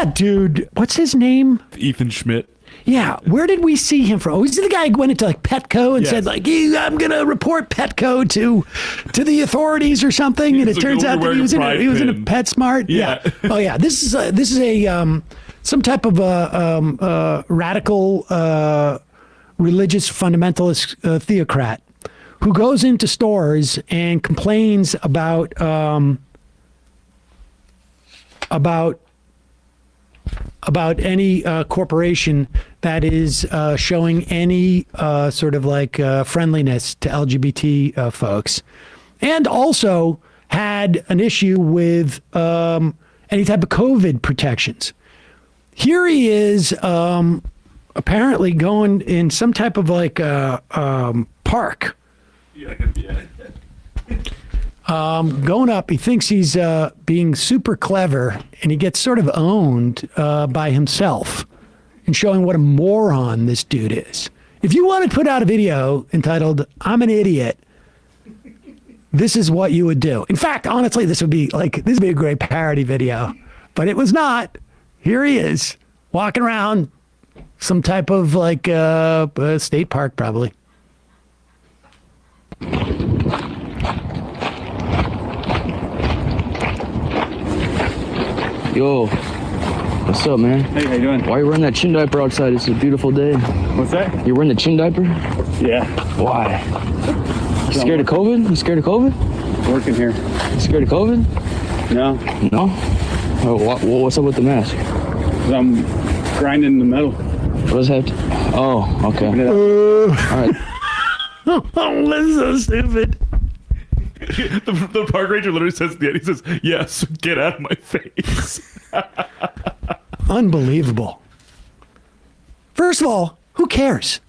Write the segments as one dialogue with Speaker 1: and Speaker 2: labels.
Speaker 1: that dude? What's his name?
Speaker 2: Ethan Schmidt.
Speaker 1: Yeah, where did we see him from? Was he the guy who went into like Petco and said like, I'm gonna report Petco to the authorities or something? And it turns out that he was in a PetSmart. Yeah. Oh yeah, this is a some type of radical religious fundamentalist theocrat who goes into stores and complains about any corporation that is showing any sort of like friendliness to LGBT folks, and also had an issue with any type of COVID protections. Here he is apparently going in some type of like park. Going up, he thinks he's being super clever, and he gets sort of owned by himself and showing what a moron this dude is. If you want to put out a video entitled, I'm an idiot, this is what you would do. In fact, honestly, this would be a great parody video, but it was not. Here he is walking around some type of like state park, probably.
Speaker 3: Yo, what's up, man?
Speaker 4: Hey, how you doing?
Speaker 3: Why are you wearing that chin diaper outside? It's a beautiful day.
Speaker 4: What's that?
Speaker 3: You're wearing the chin diaper?
Speaker 4: Yeah.
Speaker 3: Why? You scared of COVID? You scared of COVID?
Speaker 4: Working here.
Speaker 3: You scared of COVID?
Speaker 4: No.
Speaker 3: No? Oh, what's up with the mask?
Speaker 4: I'm grinding the metal.
Speaker 3: What does that have to... Oh, okay. All right.
Speaker 1: Oh, this is so stupid.
Speaker 2: The park ranger literally says, he says, yes, get out of my face.
Speaker 1: Unbelievable. First of all, who cares?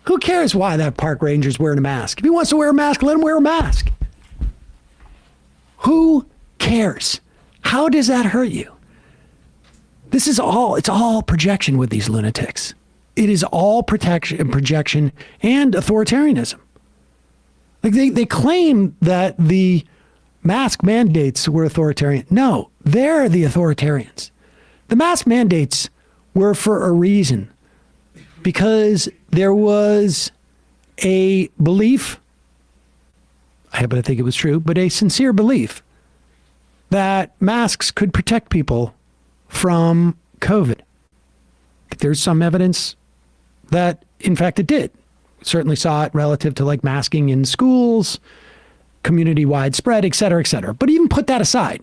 Speaker 1: Who cares why that park ranger's wearing a mask? If he wants to wear a mask, let him wear a mask. Who cares? How does that hurt you? It's all projection with these lunatics. It is all projection and authoritarianism. Like they claim that the mask mandates were authoritarian. No, they're the authoritarians. The mask mandates were for a reason, because there was a belief, I happen to think it was true, but a sincere belief that masks could protect people from COVID. There's some evidence that, in fact, it did. Certainly saw it relative to like masking in schools, community-wide spread, et cetera, et cetera. But even put that aside,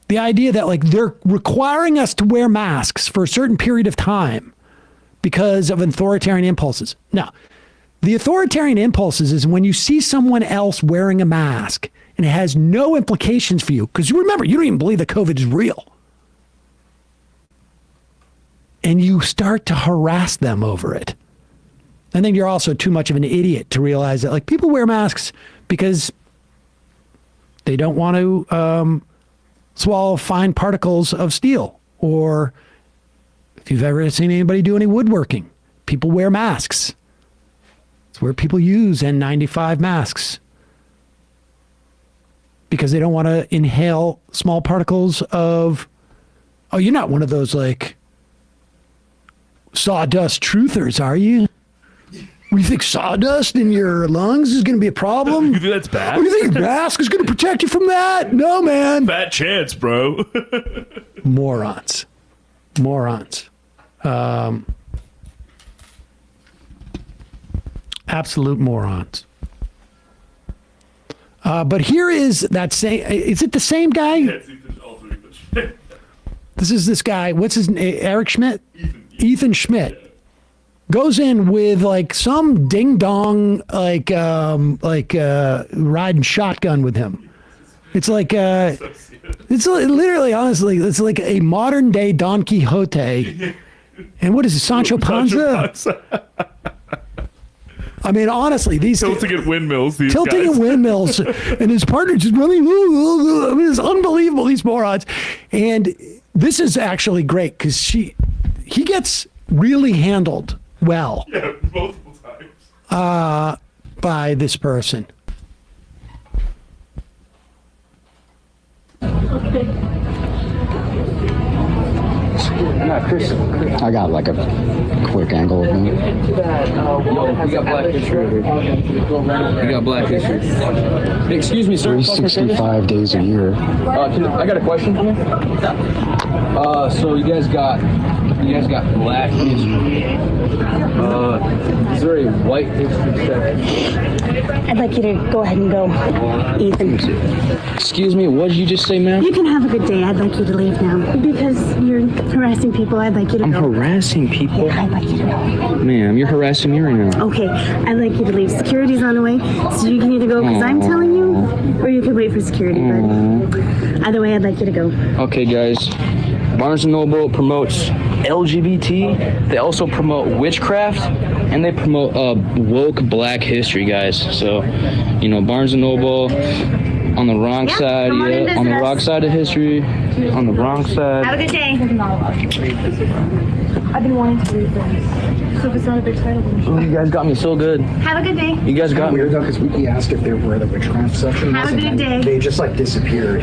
Speaker 1: the idea that like they're requiring us to wear masks for a certain period of time because of authoritarian impulses. Now, the authoritarian impulses is when you see someone else wearing a mask and it has no implications for you, because you remember, you don't even believe that COVID is real. And you start to harass them over it. And then you're also too much of an idiot to realize that like people wear masks because they don't want to swallow fine particles of steel. Or if you've ever seen anybody do any woodworking, people wear masks. It's where people use N95 masks because they don't want to inhale small particles of, oh, you're not one of those like sawdust truthers, are you? You think sawdust in your lungs is going to be a problem?
Speaker 2: You think that's bad?
Speaker 1: You think your mask is going to protect you from that? No, man.
Speaker 2: Bad chance, bro.
Speaker 1: Morons. Absolute morons. But here is that same, is it the same guy?
Speaker 2: Yeah, it's Ethan Schmidt.
Speaker 1: This is this guy, what's his name? Eric Schmidt? Ethan Schmidt. Goes in with like some ding dong, like riding shotgun with him. It's like, it's literally, honestly, it's like a modern day Don Quixote. And what is it, Sancho Panza? I mean, honestly, these
Speaker 2: tilting at windmills.
Speaker 1: Tilting at windmills, and his partner just running. I mean, it's unbelievable. These morons, and this is actually great because he gets really handled well.
Speaker 2: Yeah, multiple times.
Speaker 1: By this person.
Speaker 5: Okay. I got like a quick angle of him.
Speaker 3: You got black history. You got black history. Hey, excuse me, sir.
Speaker 5: 365 days a year.
Speaker 3: I got a question for you. So you guys got black history. Is there a white history section?
Speaker 6: I'd like you to go ahead and go, Ethan.
Speaker 3: Excuse me, what did you just say, ma'am?
Speaker 6: You can have a good day. I'd like you to leave now. Because you're harassing people, I'd like you to
Speaker 3: I'm
Speaker 6: go.
Speaker 3: harassing people?
Speaker 6: I'd like you to go.
Speaker 3: Ma'am, you're harassing me right now.
Speaker 6: Okay, I'd like you to leave. Security's on the way, so you can either go because I'm telling you, or you can wait for security, but either way, I'd like you to go.
Speaker 3: Okay, guys. Barnes & Noble promotes LGBT. They also promote witchcraft, and they promote woke black history, guys. So, you know, Barnes & Noble on the wrong side,
Speaker 6: come on in
Speaker 3: on the
Speaker 6: business.
Speaker 3: wrong side of history, on the wrong side.
Speaker 6: Have a good day.
Speaker 7: I've been wanting to read this. So if it's not a big title, then
Speaker 3: Oh, you guys got me so good.
Speaker 6: Have a good day.
Speaker 3: You guys got me.
Speaker 5: Weird though, because we asked if there were the witchcraft section.
Speaker 6: Have a good day.
Speaker 5: They just like disappeared.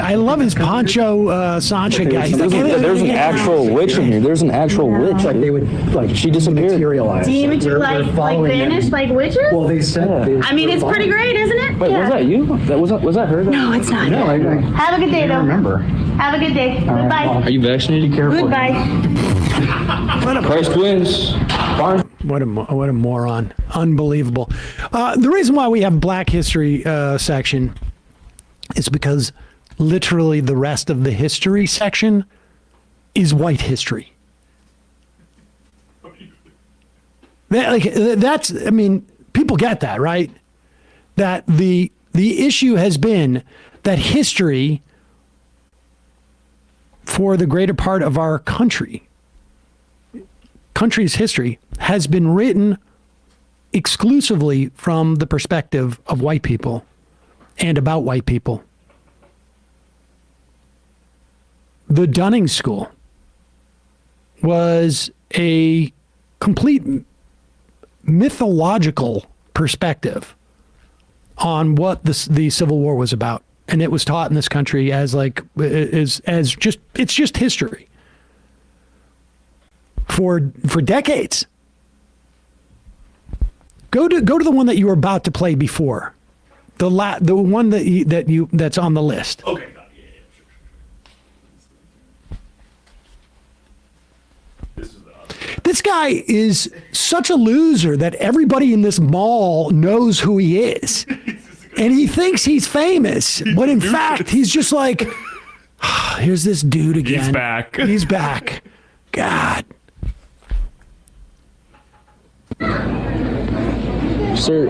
Speaker 1: I love his Pancho Sancha guy. He's like,
Speaker 3: There's an actual witch in here. There's an actual witch.
Speaker 5: Like they would like
Speaker 3: She disappeared.
Speaker 5: materialize.
Speaker 6: Demon to like vanish like witches?
Speaker 5: Well, they said.
Speaker 6: I mean, it's pretty great, isn't it?
Speaker 3: Wait, was that you? Was that her?
Speaker 6: No, it's not.
Speaker 5: No, I
Speaker 6: Have a good day, though.
Speaker 5: remember.
Speaker 6: Have a good day. Goodbye.
Speaker 3: Are you vaccinated?
Speaker 6: Goodbye.
Speaker 3: Christ wins. Barnes.
Speaker 1: what a moron. Unbelievable. The reason why we have Black History section is because literally the rest of the history section is white history. That's, I mean, people get that, right? That the issue has been that history for the greater part of our country's history has been written exclusively from the perspective of white people and about white people. The Dunning School was a complete mythological perspective on what the Civil War was about, and it was taught in this country as it's just history for decades. Go to the one that you were about to play before, the one that's on the list.
Speaker 2: Okay.
Speaker 1: This guy is such a loser that everybody in this mall knows who he is. And he thinks he's famous. But in fact, he's just like, here's this dude again.
Speaker 2: He's back.
Speaker 1: He's back. God.
Speaker 3: Sir,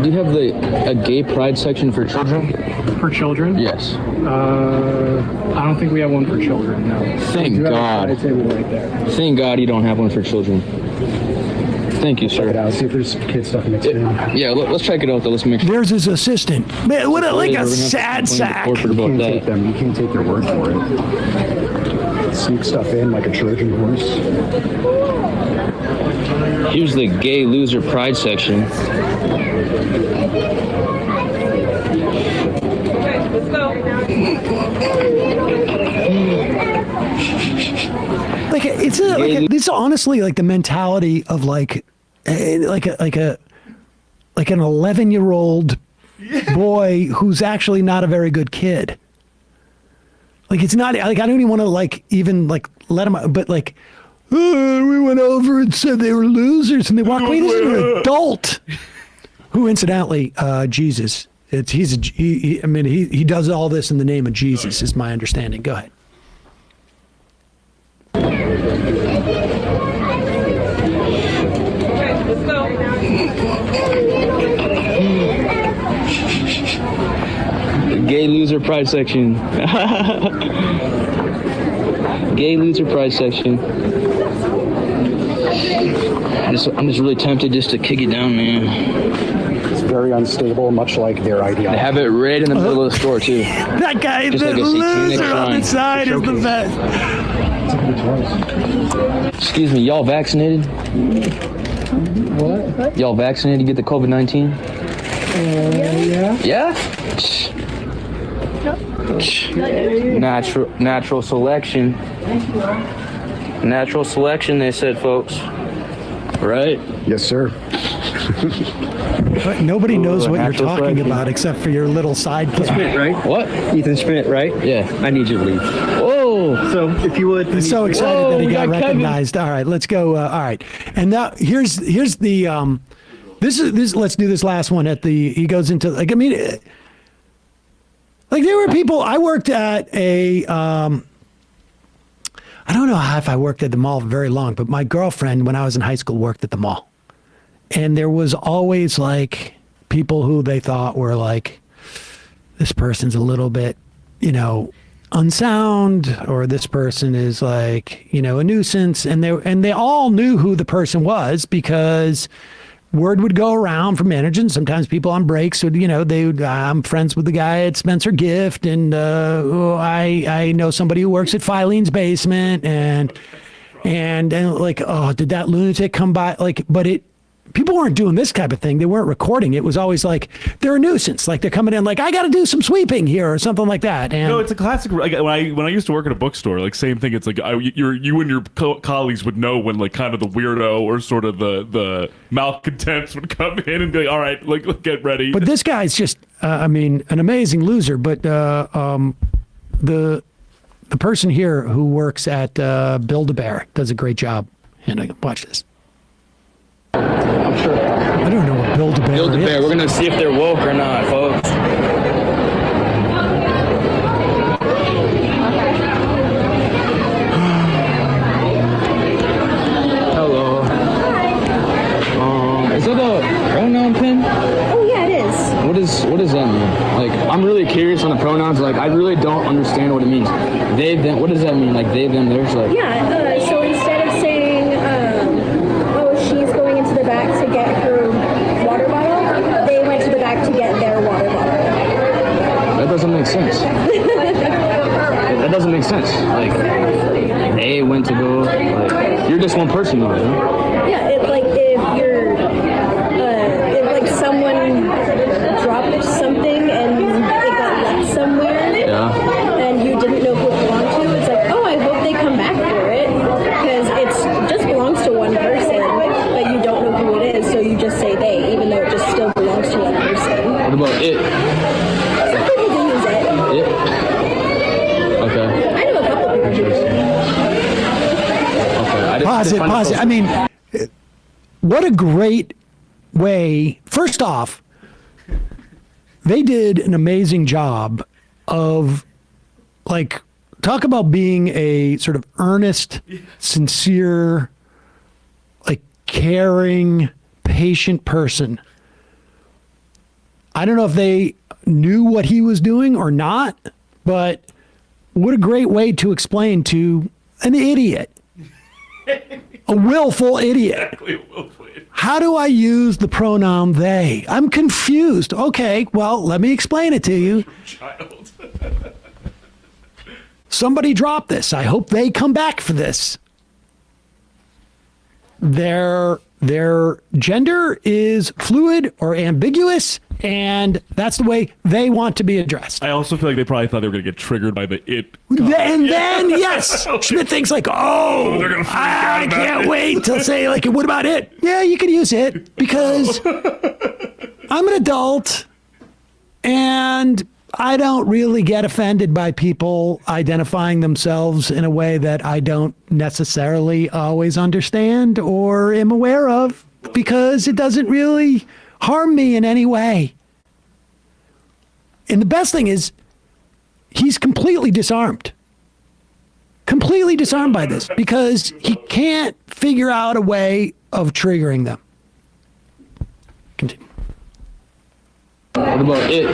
Speaker 3: do you have a gay pride section for children?
Speaker 4: For children?
Speaker 3: Yes.
Speaker 4: I don't think we have one for children, no.
Speaker 3: Thank
Speaker 4: You have a
Speaker 3: God.
Speaker 4: side table right there.
Speaker 3: Thank God you don't have one for children. Thank you,
Speaker 5: Check it
Speaker 3: sir.
Speaker 5: out. See if there's kid stuff mixed in.
Speaker 3: Yeah, let's check it out though. Let's make sure.
Speaker 1: There's his assistant. Man, what
Speaker 3: We're
Speaker 1: a
Speaker 3: gonna have to
Speaker 1: sad
Speaker 3: complain to
Speaker 1: sack.
Speaker 3: corporate
Speaker 5: You
Speaker 3: about
Speaker 5: can't take
Speaker 3: that.
Speaker 5: them. You can't take their word for it. Sneak stuff in like a Trojan horse.
Speaker 3: Here's the gay loser pride section.
Speaker 1: Like this is honestly like the mentality of like an 11-year-old boy who's actually not a very good kid. Like it's not like I don't even want to even let him, but like we went over and said they were losers and they walked away. This is an adult who, incidentally, Jesus. He does all this in the name of Jesus, is my understanding. Go ahead.
Speaker 3: Gay loser pride section. Gay loser pride section. I'm just really tempted just to kick it down, man.
Speaker 5: It's very unstable, much like their
Speaker 3: They
Speaker 5: ideology.
Speaker 3: have it right in the middle of the store too.
Speaker 1: That guy,
Speaker 3: Just
Speaker 1: the
Speaker 3: like a satanic
Speaker 1: loser on the
Speaker 3: shrine.
Speaker 1: side, is the best.
Speaker 3: Excuse me, y'all vaccinated?
Speaker 4: What?
Speaker 3: Y'all vaccinated to get the COVID-19?
Speaker 4: Yeah.
Speaker 3: Yeah? Natural selection. Natural selection, they said, folks. Right?
Speaker 5: Yes, sir.
Speaker 1: But nobody knows what you're
Speaker 3: natural
Speaker 1: talking
Speaker 3: selection.
Speaker 1: about except for your little sidekick.
Speaker 8: Schmidt, right?
Speaker 3: What?
Speaker 8: Ethan Schmidt, right?
Speaker 3: Yeah.
Speaker 8: I need you to leave.
Speaker 3: Whoa.
Speaker 8: So if you would.
Speaker 1: He's so excited
Speaker 3: Whoa,
Speaker 1: that he
Speaker 3: we
Speaker 1: got
Speaker 3: got Kevin.
Speaker 1: recognized. All right, let's go. All right, and now here's the this. Let's do this last one at the. He goes into like I mean, like there were people. I worked at a. I don't know if I worked at the mall very long, but my girlfriend, when I was in high school, worked at the mall, and there was always like people who they thought were like, this person's a little bit, unsound, or this person is like, a nuisance, and they all knew who the person was because word would go around from managers. Sometimes people on breaks would, I'm friends with the guy at Spencer Gift, and I know somebody who works at Filene's Basement, and like, oh, did that lunatic come by? Like, but people weren't doing this type of thing. They weren't recording. It was always like, they're a nuisance. Like they're coming in like, I got to do some sweeping here or something like that. And
Speaker 2: No, it's a classic. Like when I used to work at a bookstore, like same thing. It's like you and your colleagues would know when like kind of the weirdo or sort of the malcontents would come in and be like, all right, like get ready.
Speaker 1: But this guy's just, an amazing loser. But the person here who works at Build-A-Bear does a great job. And watch this.
Speaker 3: I'm sure.
Speaker 1: I don't know what Build-A-Bear
Speaker 3: Build-A-Bear.
Speaker 1: is.
Speaker 3: We're gonna see if they're woke or not, folks. Hello. Is that a pronoun pin?
Speaker 7: Oh yeah, it is.
Speaker 3: What does that mean? Like, I'm really curious on the pronouns. Like, I really don't understand what it means. They, them. What does that mean? Like, they, them, theirs. Like,
Speaker 7: Yeah. So instead of saying, "Oh, she's going into the back to get her water bottle," they went to the back to get their water bottle.
Speaker 3: that doesn't make sense. That doesn't make sense. Like, they went to go. Like, you're just one person, though. Huh?
Speaker 7: Yeah, it's like if you're, if like someone dropped something and it got left somewhere,
Speaker 3: Yeah.
Speaker 7: and you didn't know who it belonged to, it's like, oh, I hope they come back for it, because it just belongs to one person, but you don't know who it is, so you just say they, even though it just still belongs to one person.
Speaker 3: What about it?
Speaker 7: Some people do use it.
Speaker 3: It? Okay.
Speaker 7: I know a couple people who do it.
Speaker 3: Okay. I just
Speaker 1: Pause it,
Speaker 3: find
Speaker 1: pause
Speaker 3: so
Speaker 1: it. I mean, what a great way. First off, they did an amazing job of, like, talk about being a sort of earnest, sincere, like, caring, patient person. I don't know if they knew what he was doing or not, but what a great way to explain to an idiot, a willful idiot. How do I use the pronoun they? I'm confused. Okay, well, let me explain it to you.
Speaker 2: Child.
Speaker 1: Somebody dropped this. I hope they come back for this. Their gender is fluid or ambiguous, and that's the way they want to be addressed.
Speaker 2: I also feel like they probably thought they were gonna get triggered by the it.
Speaker 1: And then, yes, Schmidt thinks like, oh,
Speaker 2: they're gonna freak
Speaker 1: I
Speaker 2: out about
Speaker 1: can't
Speaker 2: it.
Speaker 1: wait to say like, what about it? Yeah, you can use it because I'm an adult and I don't really get offended by people identifying themselves in a way that I don't necessarily always understand or am aware of because it doesn't really harm me in any way. And the best thing is, he's completely disarmed by this because he can't figure out a way of triggering them. Continue.
Speaker 3: What about it?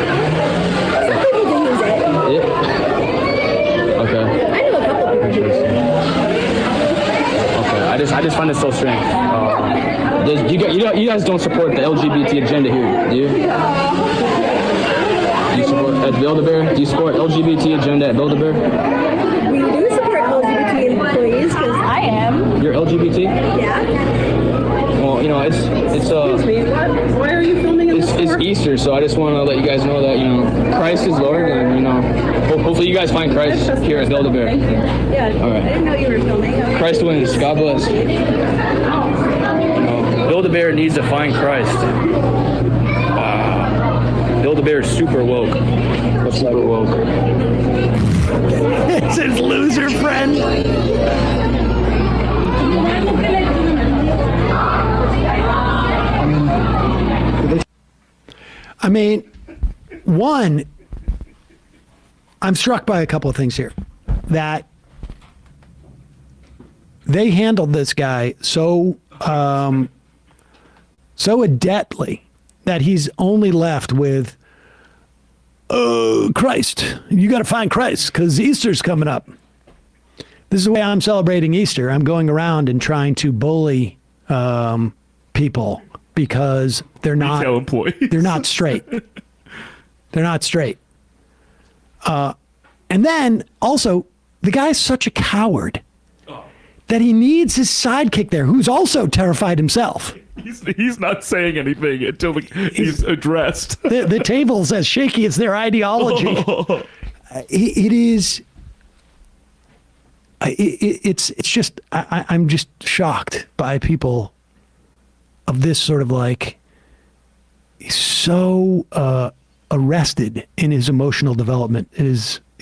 Speaker 7: Some people do use it.
Speaker 3: It? Okay.
Speaker 7: I know a couple people who do it.
Speaker 3: Okay. I just find it so strange. You guys don't support the LGBT agenda here, do you? Do you support at Build-A-Bear? Do you support LGBT agenda at Build-A-Bear?
Speaker 7: We do support LGBT employees because I am.
Speaker 3: You're LGBT?
Speaker 7: Yeah.
Speaker 3: Well, it's
Speaker 7: Excuse me, why are you filming in this
Speaker 3: it's
Speaker 7: for?
Speaker 3: Easter, so I just want to let you guys know that Christ is Lord, and hopefully you guys find Christ here at Build-A-Bear.
Speaker 7: Thank you. Yeah,
Speaker 3: All right.
Speaker 7: I didn't know you were filming.
Speaker 3: Christ wins. God bless. Build-A-Bear needs to find Christ. Build-A-Bear is super woke. Super woke.
Speaker 1: It's his loser friend. I mean, one, I'm struck by a couple of things here. That they handled this guy so adeptly that he's only left with Christ. You got to find Christ because Easter's coming up. This is the way I'm celebrating Easter. I'm going around and trying to bully people because they're not
Speaker 2: Retail employees.
Speaker 1: They're not straight. They're not straight. And then also, the guy's such a coward that he needs his sidekick there, who's also terrified himself.
Speaker 2: He's not saying anything until he's addressed.
Speaker 1: The table's as shaky as their ideology. It's just I'm just shocked by people of this sort of he's so arrested in his emotional development. It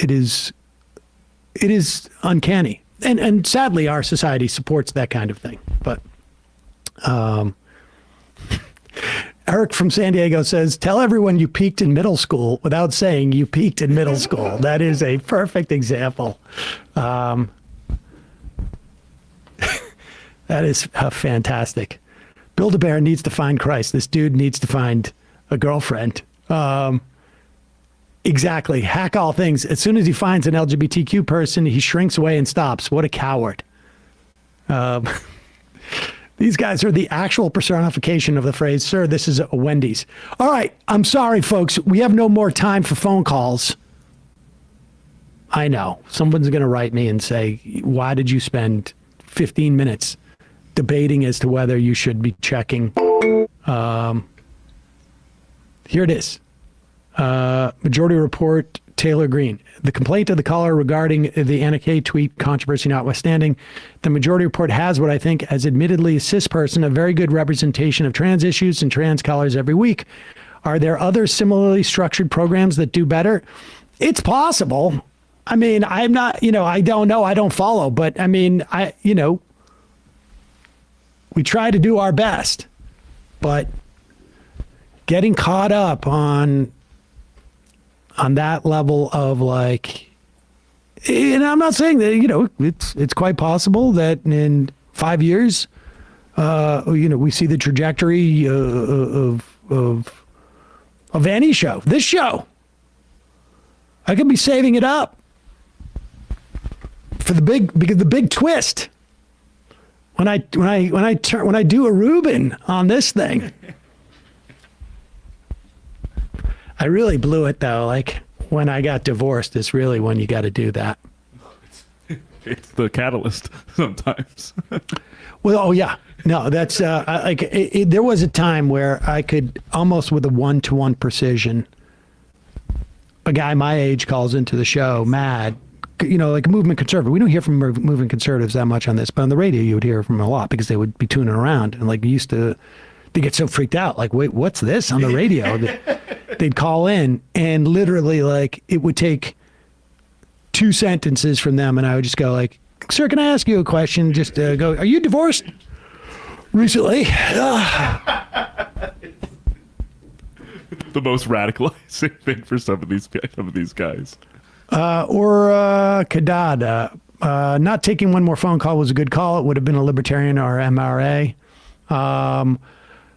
Speaker 1: is uncanny. And sadly, our society supports that kind of thing. But Eric from San Diego says, tell everyone you peaked in middle school without saying you peaked in middle school. That is a perfect example. That is fantastic. Build-A-Bear needs to find Christ. This dude needs to find a girlfriend. Exactly. Hack all things. As soon as he finds an LGBTQ person, he shrinks away and stops. What a coward. These guys are the actual personification of the phrase, sir, this is a Wendy's. All right. I'm sorry, folks. We have no more time for phone calls. I know. Someone's going to write me and say, why did you spend 15 minutes debating as to whether you should be checking? Here it is. Majority Report, Taylor Green. The complaint of the caller regarding the Anna Kay tweet, controversy notwithstanding, the Majority Report has what I think, as admittedly a cis person, a very good representation of trans issues and trans callers every week. Are there other similarly structured programs that do better? It's possible. I mean, I'm not, I don't know. I don't follow. But I mean, we try to do our best. But getting caught up on that level of and I'm not saying that, it's quite possible that in 5 years, we see the trajectory of any show, this show. I could be saving it up for the big twist. When I do a Reuben on this thing. I really blew it though. When I got divorced is really when you got to do that.
Speaker 2: It's the catalyst sometimes.
Speaker 1: Well, oh yeah. No, that's there was a time where I could almost with a 1-to-1 precision. A guy my age calls into the show mad, like a movement conservative. We don't hear from movement conservatives that much on this, but on the radio you would hear from them a lot because they would be tuning around and used to. They get so freaked out. Wait, what's this on the radio? They'd call in and literally it would take 2 sentences from them. And I would just go sir, can I ask you a question? Just go, are you divorced recently?
Speaker 2: The most radicalizing thing for some of these guys.
Speaker 1: Or Kadada. Not taking one more phone call was a good call. It would have been a libertarian or MRA.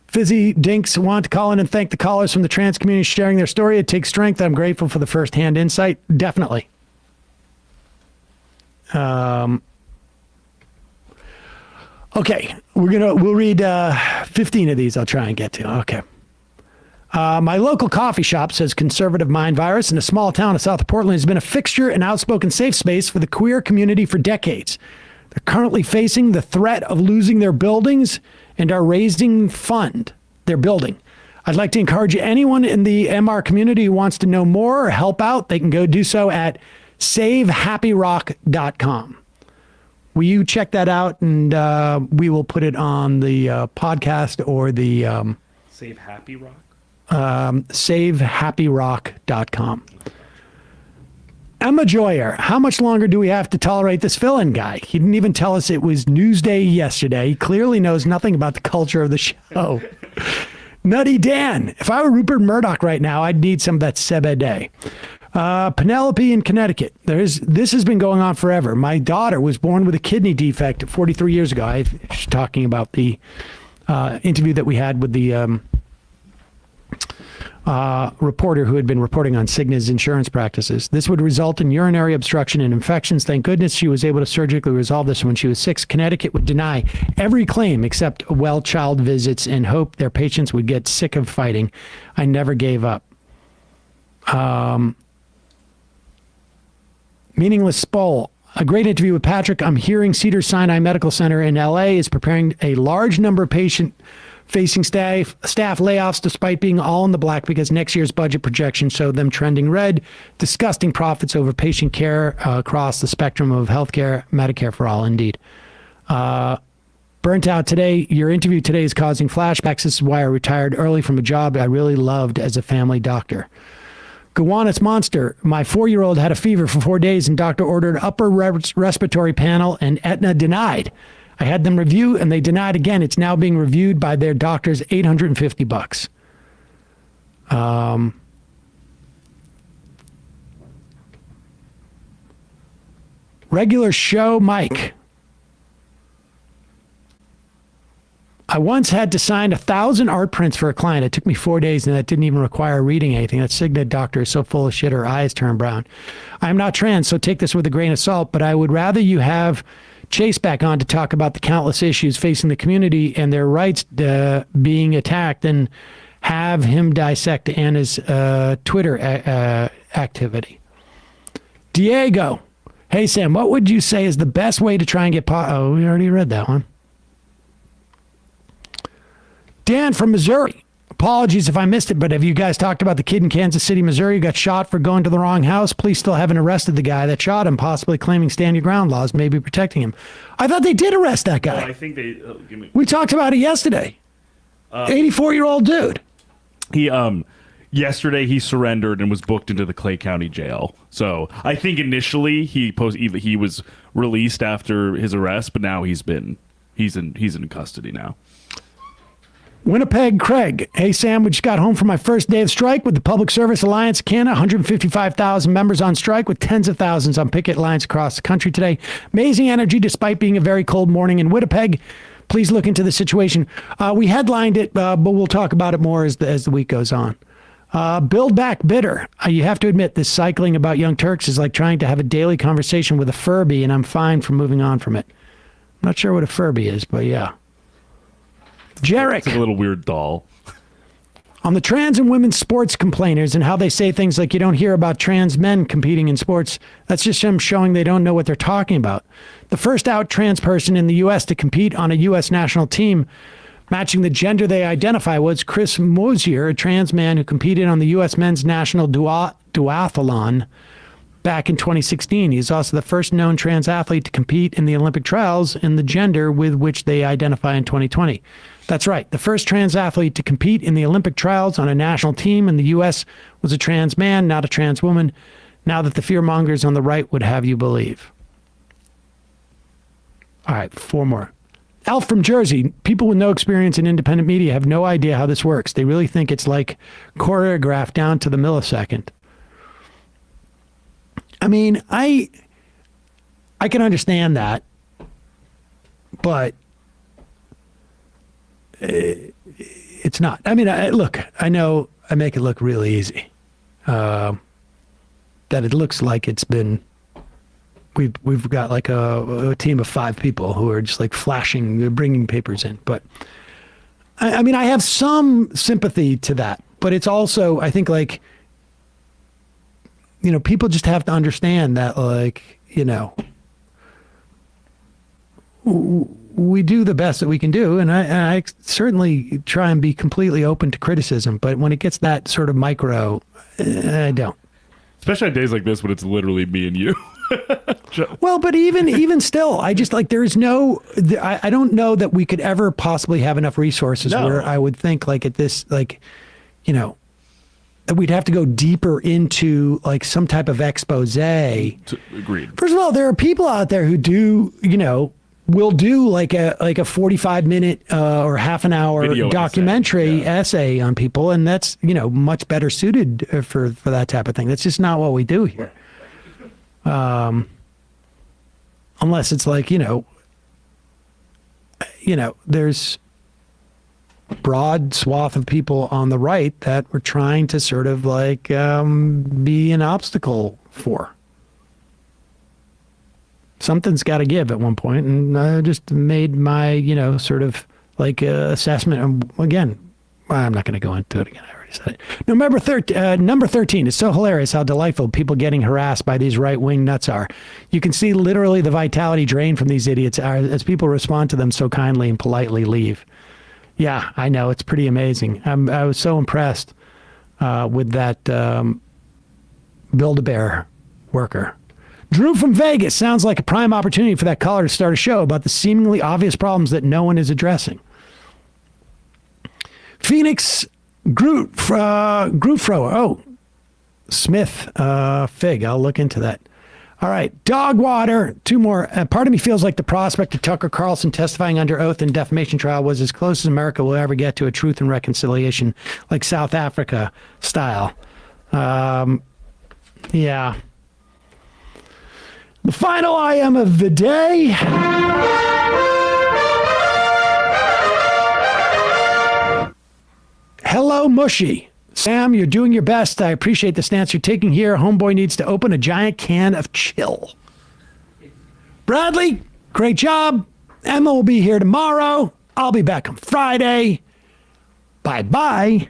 Speaker 1: Fizzy Dinks want to call in and thank the callers from the trans community sharing their story. It takes strength. I'm grateful for the firsthand insight. Definitely. Okay, we'll read 15 of these. I'll try and get to. Okay. My local coffee shop, says Conservative Mind Virus, in a small town of south of Portland, has been a fixture and outspoken safe space for the queer community for decades. They're currently facing the threat of losing their buildings and are raising fund they're building. I'd like to encourage anyone in the MR community who wants to know more or help out, they can go do so at savehappyrock.com. Will you check that out, and we will put it on the podcast or the
Speaker 2: Save Happy Rock?
Speaker 1: savehappyrock.com. Emma Joyer, how much longer do we have to tolerate this fill-in guy? He didn't even tell us it was Newsday yesterday. He clearly knows nothing about the culture of the show. Nutty Dan, if I were Rupert Murdoch right now, I'd need some of that CBD. Penelope in Connecticut. This has been going on forever. My daughter was born with a kidney defect 43 years ago. I was talking about the interview that we had with the reporter who had been reporting on Cigna's insurance practices. This would result in urinary obstruction and infections. Thank goodness she was able to surgically resolve this when she was 6. Connecticut would deny every claim except well child visits and hope their patients would get sick of fighting. I never gave up. Meaningless Spoll. A great interview with Patrick. I'm hearing Cedars-Sinai Medical Center in LA is preparing a large number of patient-facing staff layoffs despite being all in the black because next year's budget projections show them trending red. Disgusting profits over patient care across the spectrum of healthcare, Medicare for all, indeed. Burnt out today. Your interview today is causing flashbacks. This is why I retired early from a job I really loved as a family doctor. Gowanus Monster. My 4-year-old had a fever for 4 days and doctor ordered upper respiratory panel and Aetna denied. I had them review and they denied again. It's now being reviewed by their doctors, $850. Regular show Mike. I once had to sign 1,000 art prints for a client. It took me 4 days, and that didn't even require reading anything. That Cigna doctor is so full of shit, her eyes turn brown. I'm not trans, so take this with a grain of salt, but I would rather you have Chase back on to talk about the countless issues facing the community and their rights being attacked than have him dissect Anna's Twitter activity. Diego. Hey, Sam, what would you say is the best way to try and get... Oh, we already read that one. Dan from Missouri. Apologies if I missed it, but have you guys talked about the kid in Kansas City, Missouri who got shot for going to the wrong house? Police still haven't arrested the guy that shot him, possibly claiming stand your ground laws may be protecting him. I thought they did arrest that guy.
Speaker 2: I think they...
Speaker 1: We talked about it yesterday. 84-year-old dude.
Speaker 2: He yesterday he surrendered and was booked into the Clay County Jail. So I think initially he was released after his arrest, but now he's in custody now.
Speaker 1: Winnipeg Craig. Hey, Sam, we just got home from my first day of strike with the Public Service Alliance of Canada. 155,000 members on strike with tens of thousands on picket lines across the country today. Amazing energy despite being a very cold morning in Winnipeg. Please look into the situation. We headlined it, but we'll talk about it more as the week goes on. Build Back Bitter. You have to admit, this cycling about Young Turks is like trying to have a daily conversation with a Furby, and I'm fine for moving on from it. I'm not sure what a Furby is, but yeah. Jarek.
Speaker 2: It's like a little weird doll.
Speaker 1: On the trans and women's sports complainers and how they say things like you don't hear about trans men competing in sports, that's just them showing they don't know what they're talking about. The first out trans person in the U.S. to compete on a U.S. national team matching the gender they identify was Chris Mosier, a trans man who competed on the U.S. men's national duathlon back in 2016. He's also the first known trans athlete to compete in the Olympic trials in the gender with which they identify in 2020. That's right. The first trans athlete to compete in the Olympic trials on a national team in the U.S. was a trans man, not a trans woman. Now that the fearmongers on the right would have you believe. All right, 4 more. Alf from Jersey. People with no experience in independent media have no idea how this works. They really think it's like choreographed down to the millisecond. I mean, I can understand that, but it's not. I mean, look, I know I make it look really easy. That it looks like it's been. We've got like a team of 5 people who are just like flashing, bringing papers in. But I mean, I have some sympathy to that, but it's also, I think, like, you know, people just have to understand that, like, you know, we do the best that we can do, and I certainly try and be completely open to criticism. But when it gets that sort of micro, I don't.
Speaker 2: Especially on days like this when it's literally me and you.
Speaker 1: Well, but even still, I just like there's no. I don't know that we could ever possibly have enough resources where I would think like at this like, you know, that we'd have to go deeper into like some type of expose.
Speaker 2: Agreed.
Speaker 1: First of all, there are people out there who do, you know, will do like a 45-minute or half an hour
Speaker 2: Video
Speaker 1: documentary essay on people, and that's, you know, much better suited for that type of thing. That's just not what we do here. Unless it's like, you know, there's broad swath of people on the right that we're trying to sort of like be an obstacle for. Something's got to give at one point, and I just made my, you know, sort of like assessment. Again, I'm not going to go into it again. I already said it. Number 13. It's so hilarious how delightful people getting harassed by these right-wing nuts are. You can see literally the vitality drain from these idiots as people respond to them so kindly and politely leave. Yeah, I know. It's pretty amazing. I was so impressed with that Build-A-Bear worker. Drew from Vegas sounds like a prime opportunity for that caller to start a show about the seemingly obvious problems that no one is addressing. Phoenix Groot Thrower. Oh, Smith Fig. I'll look into that. All right. Dog water. 2 more. Part of me feels like the prospect of Tucker Carlson testifying under oath in defamation trial was as close as America will ever get to a truth and reconciliation, like South Africa style. Yeah. The final I am of the day. Hello, Mushy. Sam, you're doing your best. I appreciate the stance you're taking here. Homeboy needs to open a giant can of chill. Bradley, great job. Emma will be here tomorrow. I'll be back on Friday. Bye-bye.